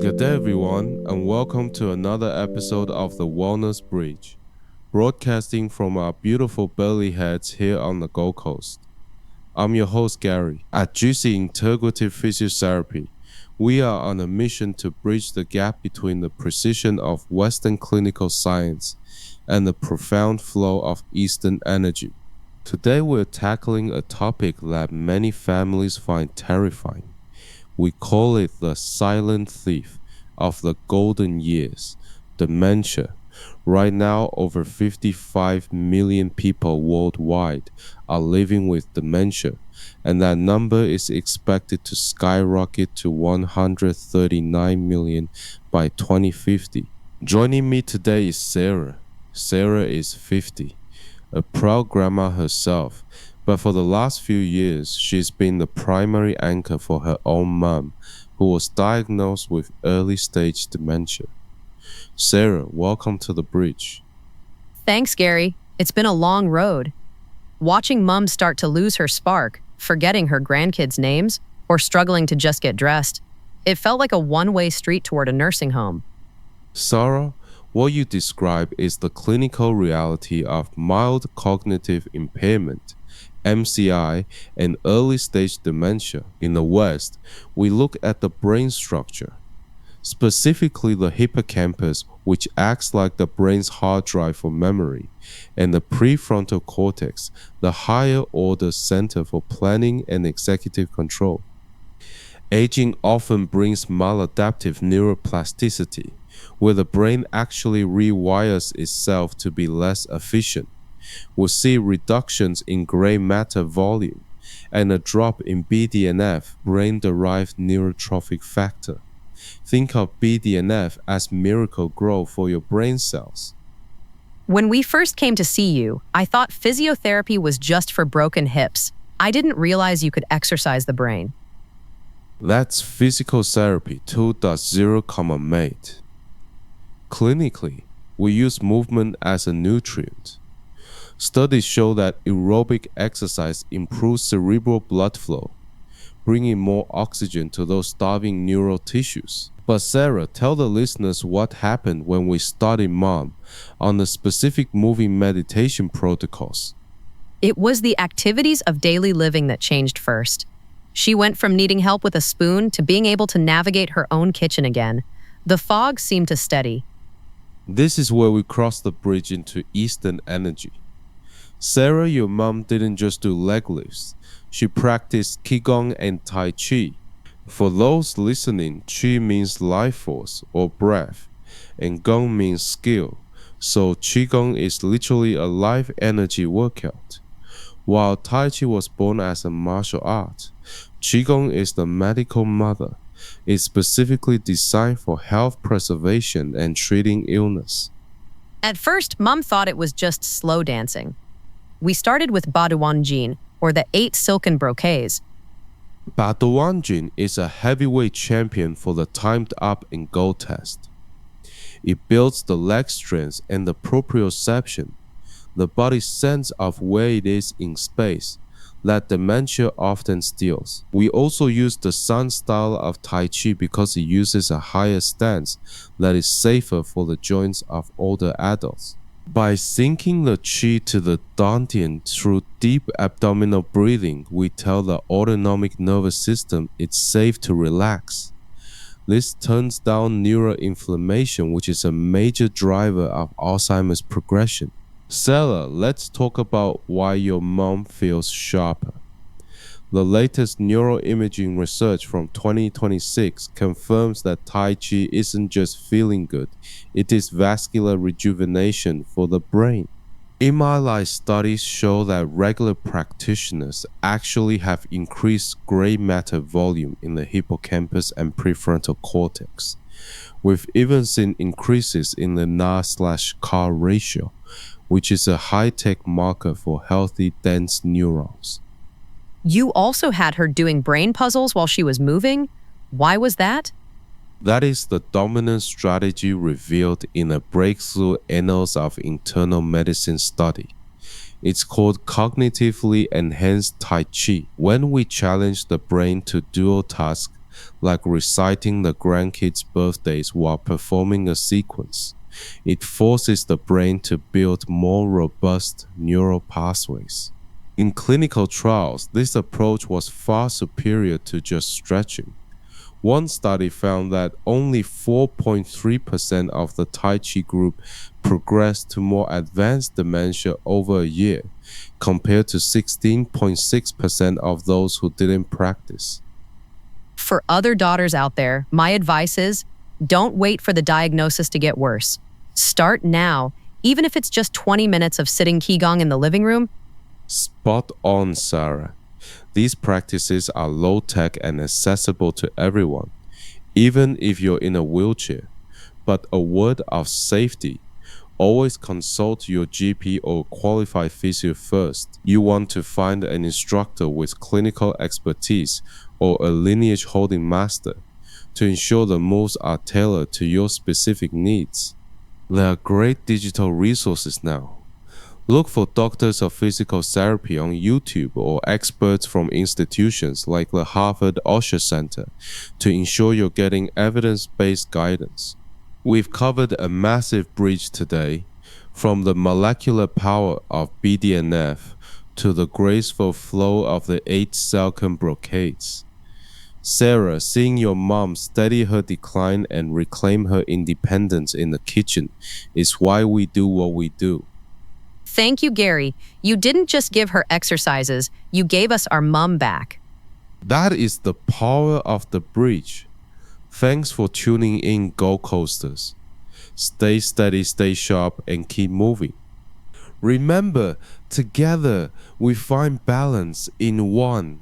Good day, everyone, and welcome to another episode of the Wellness Bridge, broadcasting from our beautiful belly heads here on the Gold Coast. I'm your host, Gary. At GC Integrative Physiotherapy, we are on a mission to bridge the gap between the precision of Western clinical science and the profound flow of Eastern energy. Today, we're tackling a topic that many families find terrifying. We call it the silent thief of the golden years, dementia. Right now, over 55 million people worldwide are living with dementia, and that number is expected to skyrocket to 139 million by 2050. Joining me today is Sarah. Sarah is 50, a proud grandma herself. But for the last few years, she's been the primary anchor for her own mom, who was diagnosed with early-stage dementia. Sarah, welcome to the bridge. Thanks, Gary. It's been a long road. Watching Mum start to lose her spark, forgetting her grandkids' names, or struggling to just get dressed, it felt like a one-way street toward a nursing home. Sarah, what you describe is the clinical reality of mild cognitive impairment, MCI, and early-stage dementia. In the West, we look at the brain structure, specifically the hippocampus, which acts like the brain's hard drive for memory, and the prefrontal cortex, the higher-order center for planning and executive control. Aging often brings maladaptive neuroplasticity, where the brain actually rewires itself to be less efficient. We'll see reductions in gray matter volume and a drop in BDNF, brain-derived neurotrophic factor. Think of BDNF as miracle grow for your brain cells. When we first came to see you, I thought physiotherapy was just for broken hips. I didn't realize you could exercise the brain. That's Physical Therapy 2.0, mate. Clinically, we use movement as a nutrient. Studies show that aerobic exercise improves cerebral blood flow, bringing more oxygen to those starving neural tissues. But Sarah, tell the listeners what happened when we started Mom on the specific moving meditation protocols. It was the activities of daily living that changed first. She went from needing help with a spoon to being able to navigate her own kitchen again. The fog seemed to steady. This is where we cross the bridge into Eastern energy. Sarah, your mom didn't just do leg lifts. She practiced Qigong and Tai Chi. For those listening, Qi means life force or breath, and Gong means skill. So Qigong is literally a life energy workout. While Tai Chi was born as a martial art, Qigong is the medical mother. It's specifically designed for health preservation and treating illness. At first, Mum thought it was just slow dancing. We started with Baduanjin, or the 8 silken brocades. Baduanjin is a heavyweight champion for the timed up and go test. It builds the leg strength and the proprioception, the body's sense of where it is in space, that dementia often steals. We also use the Sun style of Tai Chi because it uses a higher stance that is safer for the joints of older adults. By syncing the Qi to the Dantian through deep abdominal breathing, we tell the autonomic nervous system it's safe to relax. This turns down neuroinflammation, which is a major driver of Alzheimer's progression. Sarah, let's talk about why your mom feels sharper. The latest neuroimaging research from 2026 confirms that Tai Chi isn't just feeling good, it is vascular rejuvenation for the brain. MRI studies show that regular practitioners actually have increased gray matter volume in the hippocampus and prefrontal cortex. We've even seen increases in the Na/Ca ratio, which is a high-tech marker for healthy dense neurons. You also had her doing brain puzzles while she was moving? Why was that? That is the dominant strategy revealed in a breakthrough Annals of Internal Medicine study. It's called cognitively enhanced Tai Chi. When we challenge the brain to dual task, like reciting the grandkids' birthdays while performing a sequence. It forces the brain to build more robust neural pathways. In clinical trials, this approach was far superior to just stretching. One study found that only 4.3% of the Tai Chi group progressed to more advanced dementia over a year, compared to 16.6% of those who didn't practice. For other daughters out there, my advice is don't wait for the diagnosis to get worse. Start now, even if it's just 20 minutes of sitting Qigong in the living room. Spot on, Sarah. These practices are low-tech and accessible to everyone, even if you're in a wheelchair. But a word of safety: always consult your GP or qualified physio first. You want to find an instructor with clinical expertise or a lineage holding master to ensure the moves are tailored to your specific needs. There are great digital resources now. Look for doctors of physical therapy on YouTube or experts from institutions like the Harvard Osher Center to ensure you're getting evidence-based guidance. We've covered a massive bridge today, from the molecular power of BDNF to the graceful flow of the 8 Salcombe brocades. Sarah, seeing your mom steady her decline and reclaim her independence in the kitchen is why we do what we do. Thank you, Gary. You didn't just give her exercises, you gave us our mum back. That is the power of the bridge. Thanks for tuning in, Gold Coasters. Stay steady, stay sharp, and keep moving. Remember, together we find balance in one